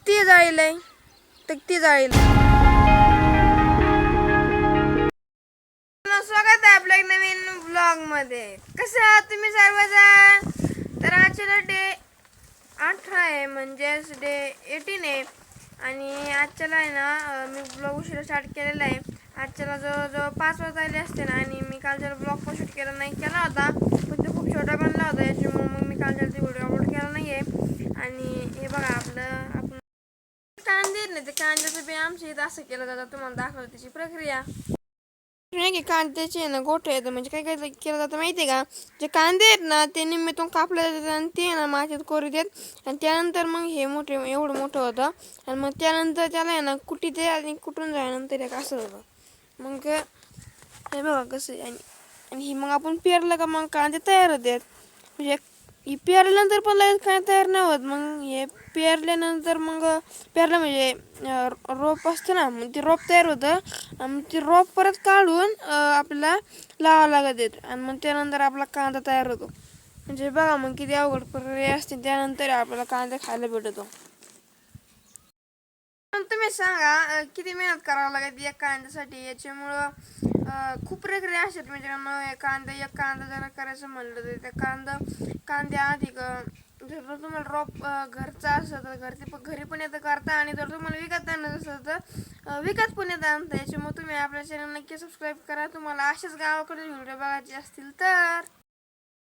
ती जाळीलय तर ती जाळील. स्वागत आहे आपल्या नवीन ब्लॉग मध्ये. कसं आहात तुम्ही सर्वजण? तर आजच्या डे 18 आहे, म्हणजेच डे 18 आहे. आणि आजच्याला आहे ना मी ब्लॉग उशिरा स्टार्ट केलेला आहे. आजच्याला जवळजवळ 5 वाजता आले असते ना. आणि मी कालच्या ब्लॉग पण शूट केला होता, पण तो खूप छोटा बनला होता, याच्यामुळे मग मी कालच्या व्हिडिओ अपलोड केला नाही आहे. आणि हे बघा आपण कांदे नाही, ते कांद्याचं बी आमच्या इथं असं केलं जातं. तुम्हाला दाखवलं त्याची प्रक्रिया. नाही की कांद्याचे ना गोठे येतं, म्हणजे काय काय केलं जातं माहिती आहे का? जे कांदे आहेत ना ते निम्मेतून कापले जातात आणि ते ना मातीत कोरी देत. आणि त्यानंतर मग हे एवढं मोठं होतं. आणि मग त्यानंतर त्याला आहे ना कुटी ते आणि कुठून जायनंतर एक असं होतं. मग हे बघा कसं आहे. आणि ही मग आपण पेरलं का मग कांदे तयार होतात. म्हणजे ही पेरल्यानंतर पण लगेच काय तयार नाही होत. मग हे पेरल्यानंतर मग पेरलं म्हणजे रोप असतं ना, मग ते रोप तयार होतं. आणि ते रोप परत काढून आपल्याला लावावं लागत आहेत. आणि मग त्यानंतर आपला कांदा तयार होतो. म्हणजे बघा मग किती अवघड प्रक्रिया असते. त्यानंतर आपल्याला कांदा खायला भेटतो. तुम्ही सांगा किती मेहनत करावं लागेल एक कांद्यासाठी. याच्यामुळं खूप प्रक्रिया असतात. म्हणजे एक कांदा जर करायचं म्हणलं तर त्या कांद्या आधी जर तुम्हाला रोप घरचा असेल तर घरी पण येतं करता. आणि जर तुम्हाला विकत आणत असेल तर विकत पण येतं आणता. याच्यामुळे तुम्ही आपल्या चॅनल नक्की सबस्क्राईब करा, तुम्हाला असेच गावाकडे व्हिडिओ बघायचे असतील तर.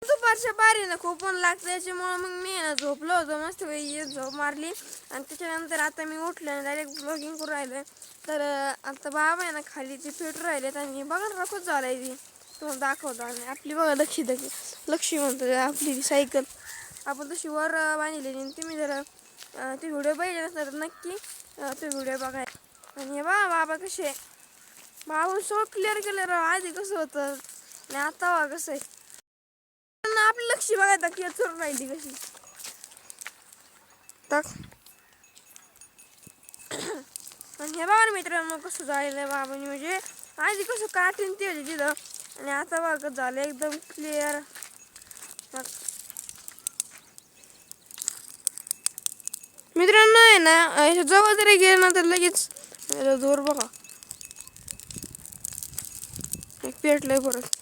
दुपारच्या बारीनं खूप ऊन लागतं, याच्यामुळं मग मी झोपलो होतो मस्त झोप मारली. आणि त्याच्यानंतर आता मी उठले आणि डायरेक्ट ब्लॉगिंग करून राहिले. तर आता बाबा आहे ना खाली ते फिट राहिलेत. आणि बघा रखच झालाय ती, तुम्हाला दाखवतो. आणि आपली बघा लक्षी म्हणतो आपली सायकल आपण तशी वर बांधलेली. तुम्ही जर ते व्हिडिओ बघितले तर नक्की ते व्हिडिओ बघाय. आणि हे बाबा कसे बाबा सगळं क्लिअर केलं आधी कसं होतं आणि आता बघा कसं आहे. आपलं लक्ष बघायचं की चोरून राहिली कशी तर. आणि हे बघा मित्रांनो कसं झालेलं बाबांनी, म्हणजे आधी कसं काठीन ते होते तिथं आणि आता बघा कसं झालं एकदम क्लिअर. मित्रांनो आहे ना जवळ जरी गेलं ना तर लगेच जोर बघा पेटलंय परत.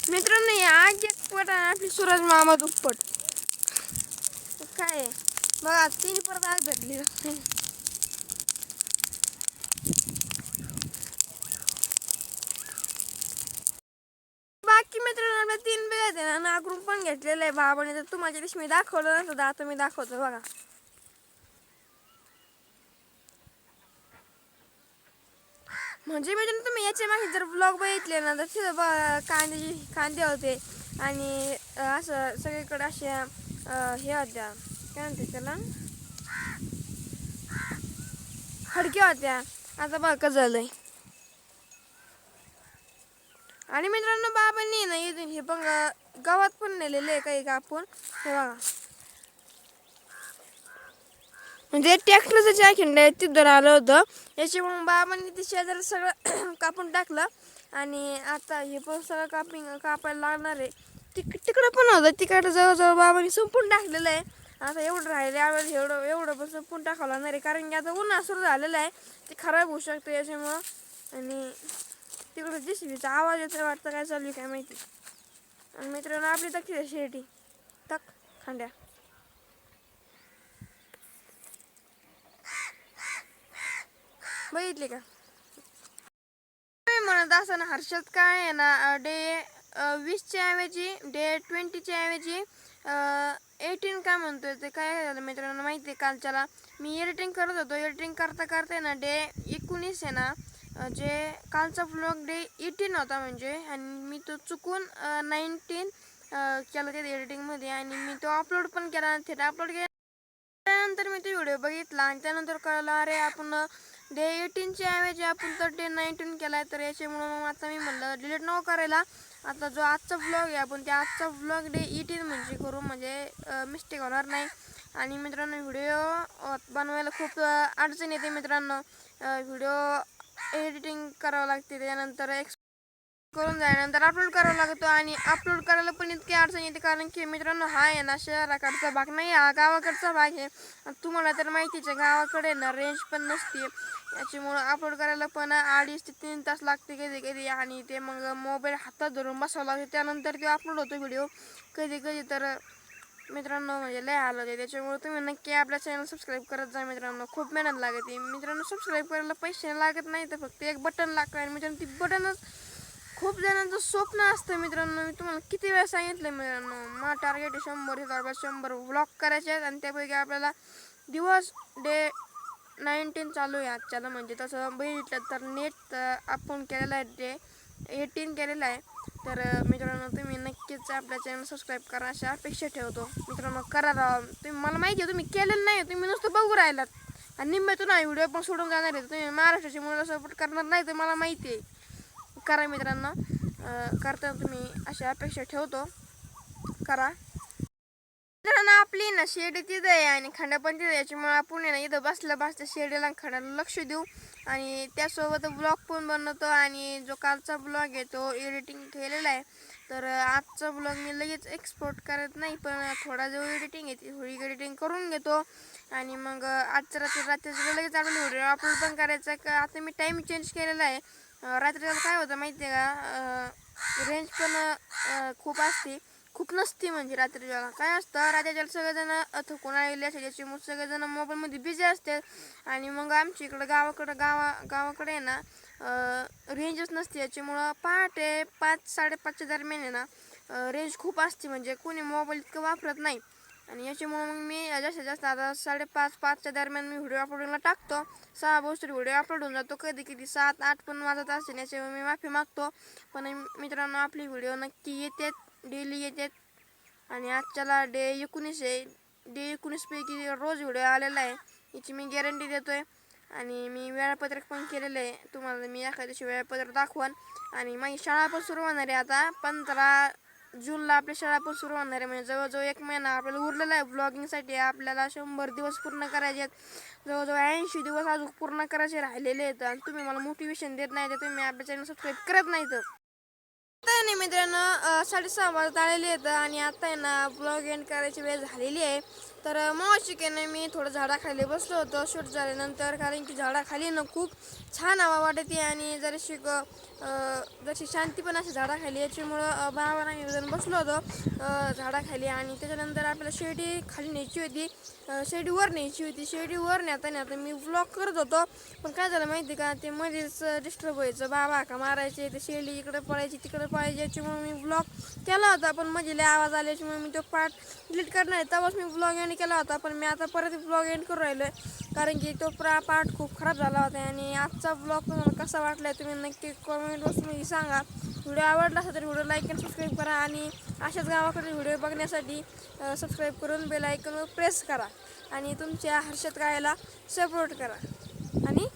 मित्रांनो आग एक पट आणि आपली सूरज मामा दुप्पट काय बघा तिने परत आग धरली. बाकी मित्रांनो आपल्या 3 बिघायचे ना नागरून पण घेतलेलं आहे बाबाने. तर तुम्हाला दिवशी मी दाखवलं नसतं, आता मी दाखवतो बघा. म्हणजे मित्रांनो तुम्ही याच्या मागे जर ब्लॉग बघितले ना तर तिथं कांदे होते. आणि असं सगळीकडे अशा हे होत्या काय म्हणते त्याला खडक्या होत्या. आता बघा कसं झालंय. आणि मित्रांनो बाबांनी ना इथून हे पण गावात पण नेलेले आहे काही कापून. हे बघा म्हणजे ट्रॅक्टरचं ज्या खिंड तिथं आलं होतं. याच्यामुळे बाबांनी ते शेजारी सगळं कापून टाकलं. आणि आता हे पण सगळं कापायला लागणार आहे. तिकडं पण होतं, तिकडं जवळजवळ बाबांनी संपून टाकलेलं आहे. आता एवढं राहिलं यावेळेस एवढं पण संपून टाकावं लागणार आहे, कारण की आता उन्हाळा सुरू झालेलं आहे. ते खराब होऊ शकतं याच्यामुळं. आणि तिकडं जेसीबीचा आवाज येतो वाटतं, काय चालू आहे काय माहिती. आणि मित्रांनो आपली तक्की शेटी तक खांड्या बघितली का? म्हणत असताना हर्षद काय आहे ना डे 20च्या ऐवजी डे 20च्या ऐवजी 18 काय म्हणतोय. ते काय झालं मित्रांनो माहिती आहे, कालच्याला मी एडिटिंग करत होतो. एडिटिंग करता करता ना डे 19 आहे ना, जे कालचा ब्लॉग डे 18 होता म्हणजे. आणि मी तो चुकून 19 केला त्या एडिटिंगमध्ये. आणि मी तो अपलोड पण केला. थेट अपलोड केला. त्यानंतर मी तो व्हिडिओ बघितला आणि त्यानंतर कळलं अरे आपण डे 18च्या ऐवजी आपण तर डे 19 केला आहे. तर याच्यामुळं मग आता मी म्हणलं डिलीट नको करायला. आता जो आजचा व्लॉग आहे आपण त्या आजचा व्लॉग डे 18 म्हणजे करू, म्हणजे मिस्टेक होणार नाही. आणि मित्रांनो व्हिडिओ बनवायला खूप अडचण येते मित्रांनो. व्हिडिओ एडिटिंग करावं लागते, त्यानंतर करून झाल्यानंतर अपलोड करावा लागतो आणि अपलोड करायला पण इतकी अडचण येते कारण की मित्रांनो हा आहे ना शहराकडचा भाग नाही, हा गावाकडचा भाग आहे. तुम्हाला तर माहितीच आहे गावाकडे ना रेंज पण नसते, याच्यामुळं अपलोड करायला पण 2.5 ते 3 तास लागते कधी कधी. आणि ते मग मोबाईल हातात धरून बसावं लागते, त्यानंतर ते अपलोड होतो व्हिडिओ कधी कधी. तर मित्रांनो म्हणजे लय हाल होते, त्याच्यामुळे तुम्ही नक्की आपल्या चॅनल सबस्क्राईब करत जा मित्रांनो. खूप मेहनत लागते मित्रांनो. सबस्क्राईब करायला पैसे लागत नाही, तर फक्त एक बटन लागतं आणि मित्रांनो ती बटनच खूप जणांचं स्वप्न असतं मित्रांनो. मी तुम्हाला किती वेळा सांगितलं मित्रांनो, माझं टार्गेट आहे 100 व्लॉग करायचे आहेत आणि त्यापैकी आपल्याला दिवस डे 19 चालू आहे आजच्याला. म्हणजे तसं बघितलं तर नेट आपण केलेलं आहे डे 18 केलेलं आहे. तर मित्रांनो तुम्ही नक्कीच आपल्या चॅनल सबस्क्राईब करा अशी अपेक्षा ठेवतो मित्रांनो. करा राहा तुम्ही, मला माहिती आहे तुम्ही केलेलं नाही, तुम्ही नुसतं बघू राहिलात आणि निम्म्यातून नाही व्हिडिओ पण सोडून जाणार आहे. तुम्ही महाराष्ट्राची मुलं सपोर्ट करणार नाही तर मला माहिती आहे. करा मित्रांनो, करता तुम्ही अशी अपेक्षा ठेवतो, करा मित्रांनो. आपली ना शेड तिथं आहे आणि खंड पण तिथं, याच्यामुळे आपण ना इथं बसल्या शेडीला खंडाला लक्ष देऊ आणि त्यासोबत ब्लॉग पण बनवतो. आणि जो कालचा ब्लॉग आहे तो एडिटिंग केलेला आहे. तर आजचा ब्लॉग मी लगेच एक्सपोर्ट करत नाही, पण थोडा जो एडिटिंग आहे ती थोडी एडिटिंग करून घेतो आणि मग आजच्या रात्रीचं लगेच आपल्याला व्हिडिओ अपलोड पण करायचा. का आता मी टाईम चेंज केलेला आहे. रात्रीला काय होतं माहिती आहे का, रेंज पण खूप असते, खूप नसते. म्हणजे रात्रीला काय असतं, रात्रीला सगळेजण थकून आलेले असते, त्याच्यामुळे सगळेजण मोबाईलमध्ये बिझी असतात आणि मग आमच्या इकडं गावाकडे आहे ना रेंजच नसते. याच्यामुळं पहाटे 5-5:30च्या दरम्यान आहे ना रेंज खूप असते, म्हणजे कोणी मोबाईल इतकं वापरत नाही. आणि याच्यामुळं मग मी जास्तीत जास्त आता 5:30-5च्या दरम्यान मी व्हिडिओ अपलोडिंगला टाकतो. 6 वाजता व्हिडिओ अपलोड होऊन जातो, कधी कधी 7-8 पण वाजत असते, याच्यामुळे मी माफी मागतो. पण मित्रांनो आपली व्हिडिओ नक्की येतात, डेली येतात आणि आजच्याला डे 19 आहे. डे 19 पैकी रोज व्हिडिओ आलेला आहे, याची मी गॅरंटी देतो आहे. आणि मी वेळापत्रक पण केलेलं आहे, तुम्हाला मी एखाद्या दिवशी वेळापत्रक दाखवान. आणि माझी शाळा पण सुरू होणार आहे आता 15 जूनला आपली शाळा पण सुरू होणार आहे. म्हणजे जवळजवळ 1 महिना आपल्याला उरलेला आहे ब्लॉगिंगसाठी. आपल्याला 100 दिवस पूर्ण करायचे आहेत, जवळजवळ 80 दिवस अजून पूर्ण करायचे राहिलेले आहेत. आणि तुम्ही मला मोटिवेशन देत नाही तर तुम्ही आपल्या चॅनल सबस्क्राईब करत नाही तर नाही मित्रांनो. 6:30 वाजत आलेले आहेत आणि आता आहे ना ब्लॉग एंड करायची वेळ झालेली आहे. तर मग नाही मी थोडं झाडाखाली बसलो होतो शूट झाल्यानंतर, कारण की झाडाखाली ना खूप छान हवा वाटते आणि जशी शांती पण अशी झाडाखाली, याच्यामुळं बाबांना घेऊन बसलो होतो झाडाखाली. आणि त्याच्यानंतर आपल्याला शेडी खाली न्यायची होती, शेडीवर न्यायची होती. शेडीवर नेता मी व्लॉग करत होतो, पण काय झालं माहिती का, ते मध्येच डिस्टर्ब व्हायचं, बाबा का मारायचे, ते शेडी इकडे पळायची तिकडे पळायची. याच्यामुळे मी व्लॉग केला होता, पण मध्ये लय आवाज आला, याच्यामुळे मी तो पार्ट डिलीट करणार आहे. तेव्हाच मी व्लॉग एंड केला होता, पण मी आता परत व्लॉग एंड करून राहिलो आहे कारण की तो पार्ट खूप खराब झाला होता. आणि आजचा ब्लॉग तुम्हाला कसा वाटला आहे तुम्ही नक्की कमेंटवर सांगा. व्हिडिओ आवडला असेल तर व्हिडिओ लाईक आणि सबस्क्राईब करा आणि अशाच गावाकडे व्हिडिओ बघण्यासाठी सबस्क्राईब करून बेल आयकॉनवर प्रेस करा आणि तुमच्या हर्षद गायला सपोर्ट करा. आणि